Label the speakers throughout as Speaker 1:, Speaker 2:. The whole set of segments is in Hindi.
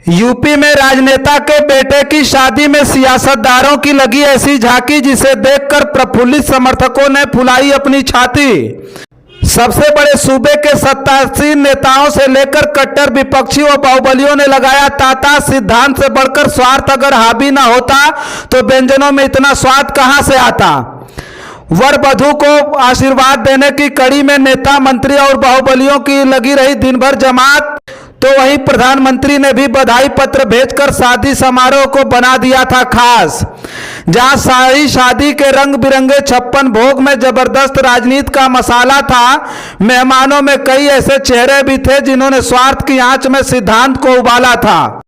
Speaker 1: यूपी में राजनेता के बेटे की शादी में सियासतदारों की लगी ऐसी झांकी जिसे देखकर प्रफुल्लित समर्थकों ने फुलाई अपनी छाती। सबसे बड़े सूबे के सत्तासीन नेताओं से लेकर कट्टर विपक्षी व बाहुबलियों ने लगाया तांता। सिद्धांत से बढ़कर स्वार्थ अगर हावी ना होता तो व्यंजनों में इतना स्वाद कहां से आता। वर वधू को आशीर्वाद देने की कड़ी में नेता मंत्री और बाहुबलियों की लगी रही दिन भर जमात, तो वहीं प्रधानमंत्री ने भी बधाई पत्र भेजकर शादी समारोह को बना दिया था खास। जहां सारी शादी के रंग बिरंगे 56 भोग में जबरदस्त राजनीति का मसाला था, मेहमानों में कई ऐसे चेहरे भी थे जिन्होंने स्वार्थ की आंच में सिद्धांत को उबाला था।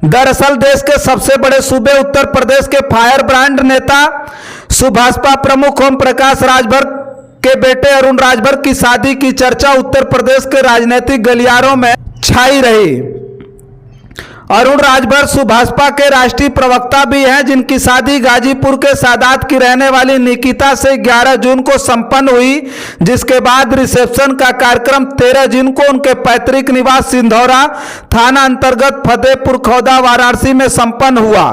Speaker 1: दरअसल देश के सबसे बड़े सूबे उत्तर प्रदेश के फायर ब्रांड नेता सुभाषपा प्रमुख ओम प्रकाश राजभर के बेटे अरुण राजभर की शादी की चर्चा उत्तर प्रदेश के राजनीतिक गलियारों में छाई रही। अरुण राजभर सुभाषपा के राष्ट्रीय प्रवक्ता भी हैं, जिनकी शादी गाजीपुर के सादात की रहने वाली निकिता से 11 जून को संपन्न हुई, जिसके बाद रिसेप्शन का कार्यक्रम 13 जून को उनके पैतृक निवास सिंधौरा थाना अंतर्गत फतेहपुर खौदा वाराणसी में संपन्न हुआ।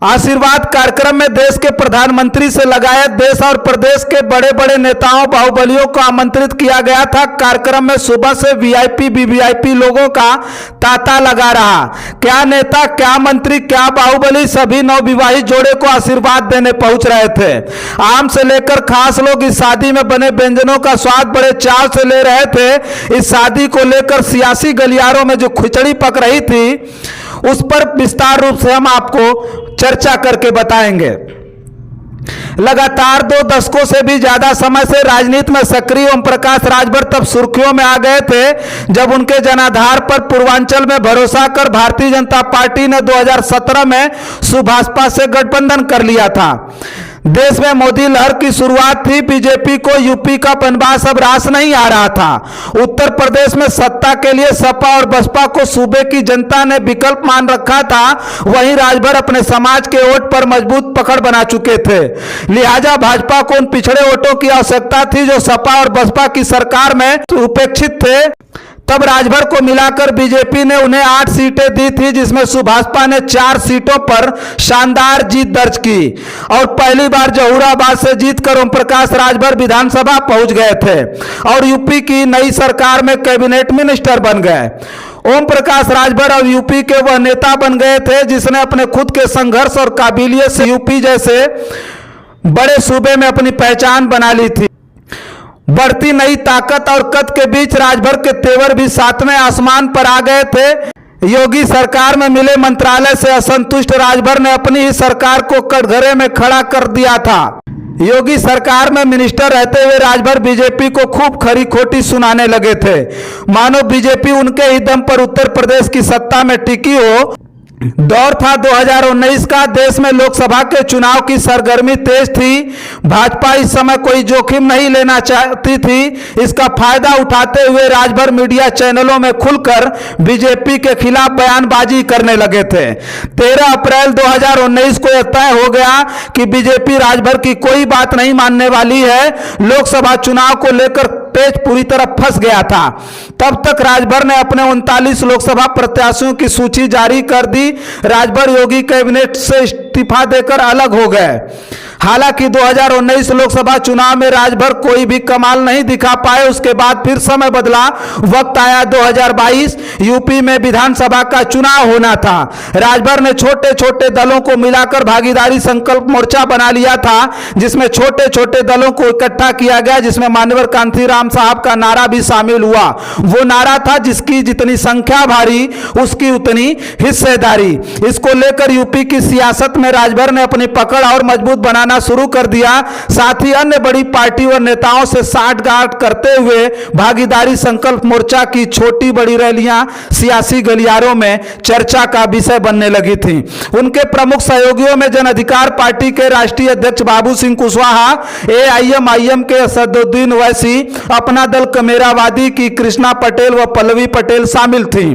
Speaker 1: आशीर्वाद कार्यक्रम में देश के प्रधानमंत्री से लगाए देश और प्रदेश के बड़े बड़े नेताओं बाहुबलियों को आमंत्रित किया गया था। कार्यक्रम में सुबह से वीआईपी वीवीआईपी लोगों का तांता लगा रहा। क्या नेता, क्या मंत्री, क्या बाहुबली, सभी नवविवाहित जोड़े को आशीर्वाद देने पहुंच रहे थे। आम से लेकर खास लोग इस शादी में बने व्यंजनों का स्वाद बड़े चाव से ले रहे थे। इस शादी को लेकर सियासी गलियारों में जो खिचड़ी पक रही थी, उस पर विस्तार रूप से हम आपको चर्चा करके बताएंगे। लगातार 2 दशकों से भी ज्यादा समय से राजनीति में सक्रिय ओम प्रकाश राजभर तब सुर्खियों में आ गए थे जब उनके जनाधार पर पूर्वांचल में भरोसा कर भारतीय जनता पार्टी ने 2017 में सुभाषपा से गठबंधन कर लिया था। देश में मोदी लहर की शुरुआत थी। बीजेपी को यूपी का बनवास अब रास नहीं आ रहा था। उत्तर प्रदेश में सत्ता के लिए सपा और बसपा को सूबे की जनता ने विकल्प मान रखा था। वहीं राजभर अपने समाज के वोट पर मजबूत पकड़ बना चुके थे, लिहाजा भाजपा को उन पिछड़े वोटों की आवश्यकता थी जो सपा और बसपा की सरकार में उपेक्षित थे। तब राजभर को मिलाकर बीजेपी ने उन्हें 8 सीटें दी थी, जिसमें सुभाषपा ने 4 सीटों पर शानदार जीत दर्ज की और पहली बार जहूराबाद से जीतकर ओम प्रकाश राजभर विधानसभा पहुंच गए थे और यूपी की नई सरकार में कैबिनेट मिनिस्टर बन गए। ओम प्रकाश राजभर अब यूपी के वह नेता बन गए थे जिसने अपने खुद के संघर्ष और काबिलियत से यूपी जैसे बड़े सूबे में अपनी पहचान बना ली थी। बढ़ती नई ताकत और कद के बीच राजभर के तेवर भी 7वें आसमान पर आ गए थे। योगी सरकार में मिले मंत्रालय से असंतुष्ट राजभर ने अपनी ही सरकार को कटघरे में खड़ा कर दिया था। योगी सरकार में मिनिस्टर रहते हुए राजभर बीजेपी को खूब खरी खोटी सुनाने लगे थे, मानो बीजेपी उनके ही दम पर उत्तर प्रदेश की सत्ता में टिकी हो। दौर था 2019 का। देश में लोकसभा के चुनाव की सरगर्मी तेज थी। भाजपा इस समय कोई जोखिम नहीं लेना चाहती थी। इसका फायदा उठाते हुए राजभर मीडिया चैनलों में खुलकर बीजेपी के खिलाफ बयानबाजी करने लगे थे। 13 अप्रैल 2019 को यह तय हो गया कि बीजेपी राजभर की कोई बात नहीं मानने वाली है। लोकसभा चुनाव को लेकर पेच पूरी तरह फंस गया था। तब तक राजभर ने अपने 39 लोकसभा प्रत्याशियों की सूची जारी कर दी। राजभर योगी कैबिनेट से इस्तीफा देकर अलग हो गए। हालांकि 2019 लोकसभा चुनाव में राजभर कोई भी कमाल नहीं दिखा पाए। उसके बाद फिर समय बदला। वक्त आया 2022, यूपी में विधानसभा का चुनाव होना था। राजभर ने छोटे छोटे दलों को मिलाकर भागीदारी संकल्प मोर्चा बना लिया था, जिसमें छोटे छोटे दलों को इकट्ठा किया गया, जिसमें मान्यवर कांतीराम साहब का नारा भी शामिल हुआ। वो नारा था, जिसकी जितनी संख्या भारी उसकी उतनी हिस्सेदारी। इसको लेकर यूपी की सियासत में राजभर ने अपनी पकड़ और मजबूत बनाना शुरू कर दिया। साथ ही अन्य बड़ी पार्टी और नेताओं से साठगांठ करते हुए भागीदारी संकल्प मोर्चा की छोटी बड़ी रैलियां सियासी गलियारों में चर्चा का विषय बनने लगी थी। उनके प्रमुख सहयोगियों में जन अधिकार पार्टी के राष्ट्रीय अध्यक्ष बाबू सिंह कुशवाहा, एआईएमआईएम के असदुद्दीन ओवैसी, अपना दल कमेरावादी की कृष्णा पटेल व पल्लवी पटेल शामिल थी।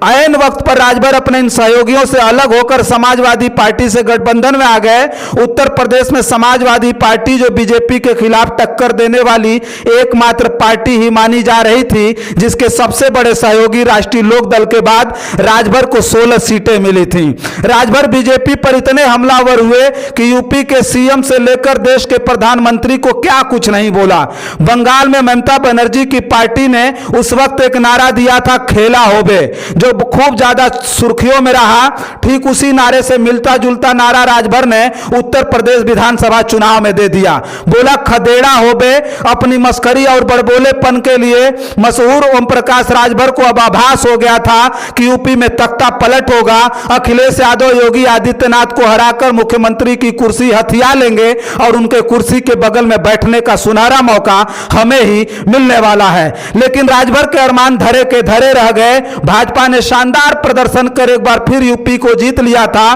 Speaker 1: ऐन वक्त पर राजभर अपने इन सहयोगियों से अलग होकर समाजवादी पार्टी से गठबंधन में आ गए। उत्तर प्रदेश में में समाजवादी पार्टी जो बीजेपी के खिलाफ टक्कर देने वाली एकमात्र पार्टी ही मानी जा रही थी, जिसके सबसे बड़े सहयोगी राष्ट्रीय लोक दल के बाद राजभर को 16 सीटें मिली थी। राजभर बीजेपी पर इतने हमलावर हुए कि यूपी के सीएम से लेकर देश के प्रधानमंत्री को क्या कुछ नहीं बोला। बंगाल में ममता बनर्जी की पार्टी ने उस वक्त एक नारा दिया था, खेला होबे, जो खूब ज्यादा सुर्खियों में रहा। ठीक उसी नारे से मिलता जुलता नारा राजभर ने उत्तर प्रदेश विधानसभा चुनाव में दे दिया। बोला, खदेड़ा होबे। अपनी मस्करी और बड़बोलेपन के लिए मशहूर ओम प्रकाश राजभर को अब आभास हो गया था कि यूपी में तख्ता पलट होगा। अखिलेश यादव योगी आदित्यनाथ को हराकर मुख्यमंत्री की कुर्सी हथिया लेंगे और उनके कुर्सी के बगल में बैठने का सुनहरा मौका हमें ही मिलने वाला है। लेकिन राजभर के अरमान धरे के धरे रह गए। भाजपा ने शानदार प्रदर्शन कर एक बार फिर यूपी को जीत लिया था।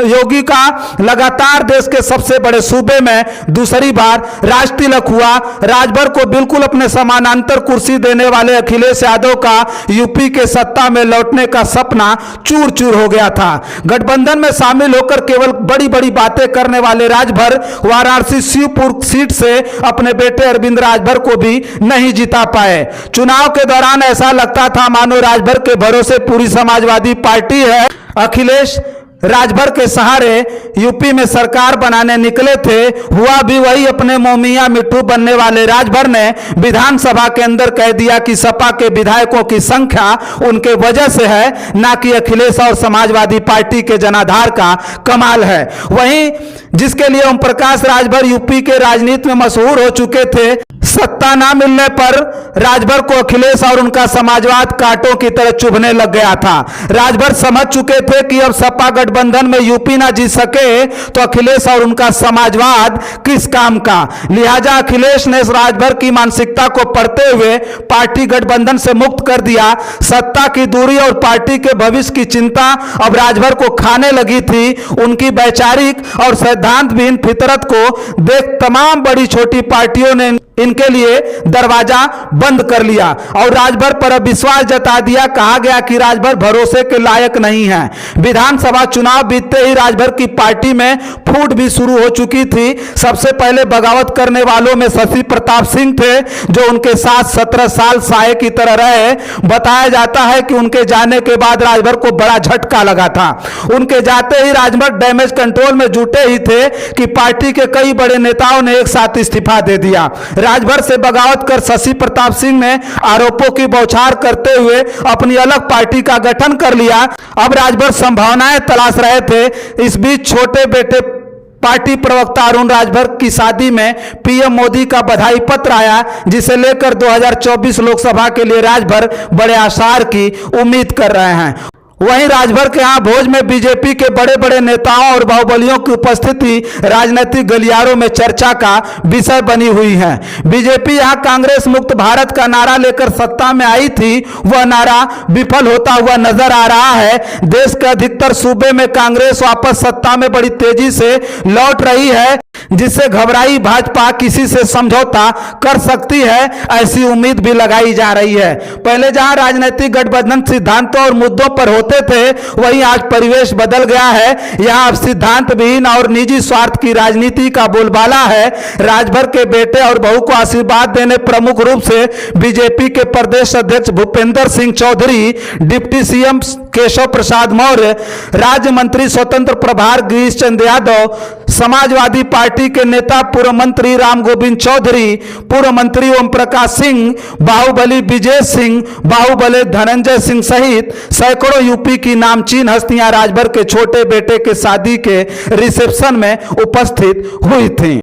Speaker 1: योगी का लगातार देश के सबसे बड़े सूबे में दूसरी बार राज तिलक हुआ। राजभर को बिल्कुल अपने समानांतर कुर्सी देने वाले अखिलेश यादव का यूपी के सत्ता में लौटने का सपना चूर चूर हो गया था। गठबंधन में शामिल होकर केवल बड़ी बड़ी बातें करने वाले राजभर वाराणसी शिवपुर सीट से अपने बेटे अरविंद राजभर को भी नहीं जिता पाए। चुनाव के दौरान ऐसा लगता था मानो राजभर के भरोसे पूरी समाजवादी पार्टी है। अखिलेश राजभर के सहारे यूपी में सरकार बनाने निकले थे। हुआ भी वही। अपने मोमिया मिट्टू बनने वाले राजभर ने विधानसभा के अंदर कह दिया कि सपा के विधायकों की संख्या उनके वजह से है, ना कि अखिलेश और समाजवादी पार्टी के जनाधार का कमाल है। वहीं जिसके लिए ओम प्रकाश राजभर यूपी के राजनीति में मशहूर हो चुके थे, सत्ता ना मिलने पर राजभर को अखिलेश और उनका समाजवाद कांटों की तरह चुभने लग गया था। राजभर समझ चुके थे कि अब सपा गठबंधन में यूपी ना जीत सके तो अखिलेश और उनका समाजवाद किस काम का। लिहाजा अखिलेश ने राजभर की मानसिकता को पढ़ते हुए पार्टी गठबंधन से मुक्त कर दिया। सत्ता की दूरी और पार्टी के भविष्य की चिंता अब राजभर को खाने लगी थी। उनकी वैचारिक और सिद्धांत विहीन फितरत को देख तमाम बड़ी छोटी पार्टियों ने इनके लिए दरवाजा बंद कर लिया और राजभर पर अब विश्वास जता दिया। कहा गया कि राजभर भरोसे के लायक नहीं है। विधानसभा चुनाव बीतते ही राजभर की पार्टी में फूट भी शुरू हो चुकी थी। सबसे पहले बगावत करने वालों में शशि प्रताप सिंह थे, जो उनके साथ 17 साल साये की तरह रहे। बताया जाता है कि उनके जाने के बाद राजभर को बड़ा झटका लगा था। उनके जाते ही राजभर डैमेज कंट्रोल में जुटे ही थे कि पार्टी के कई बड़े नेताओं ने एक साथ इस्तीफा दे दिया। राजभर से बगावत कर शशि प्रताप सिंह ने आरोपों की बौछार करते हुए अपनी अलग पार्टी का गठन कर लिया। अब राजभर संभावनाएं तलाश रहे थे। इस बीच छोटे बेटे पार्टी प्रवक्ता अरुण राजभर की शादी में पीएम मोदी का बधाई पत्र आया, जिसे लेकर 2024 लोकसभा के लिए राजभर बड़े आसार की उम्मीद कर रहे हैं। वहीं राजभर के यहां भोज में बीजेपी के बड़े बड़े नेताओं और बाहुबलियों की उपस्थिति राजनीतिक गलियारों में चर्चा का विषय बनी हुई है। बीजेपी यहां कांग्रेस मुक्त भारत का नारा लेकर सत्ता में आई थी, वह नारा विफल होता हुआ नजर आ रहा है। देश के अधिकतर सूबे में कांग्रेस वापस सत्ता में बड़ी तेजी से लौट रही है, जिससे घबराई भाजपा किसी से समझौता कर सकती है, ऐसी उम्मीद भी लगाई जा रही है। पहले जहां राजनीतिक गठबंधन सिद्धांतों और मुद्दों पर होते थे, वहीं आज परिवेश बदल गया है। यहां अब सिद्धांत विहीन और निजी स्वार्थ की राजनीति का बोलबाला है। राजभर के बेटे और बहू को आशीर्वाद देने प्रमुख रूप से बीजेपी के प्रदेश अध्यक्ष भूपेंद्र सिंह चौधरी, डिप्टी सीएम केशव प्रसाद मौर्य, राज्य मंत्री स्वतंत्र प्रभार गिरीश चंद्र यादव, समाजवादी पार्टी के नेता पूर्व मंत्री राम गोविंद चौधरी, पूर्व मंत्री ओम प्रकाश सिंह, बाहुबली विजय सिंह, बाहुबली धनंजय सिंह सहित सैकड़ों यूपी की नामचीन हस्तियां राजभर के छोटे बेटे के शादी के रिसेप्शन में उपस्थित हुई थीं।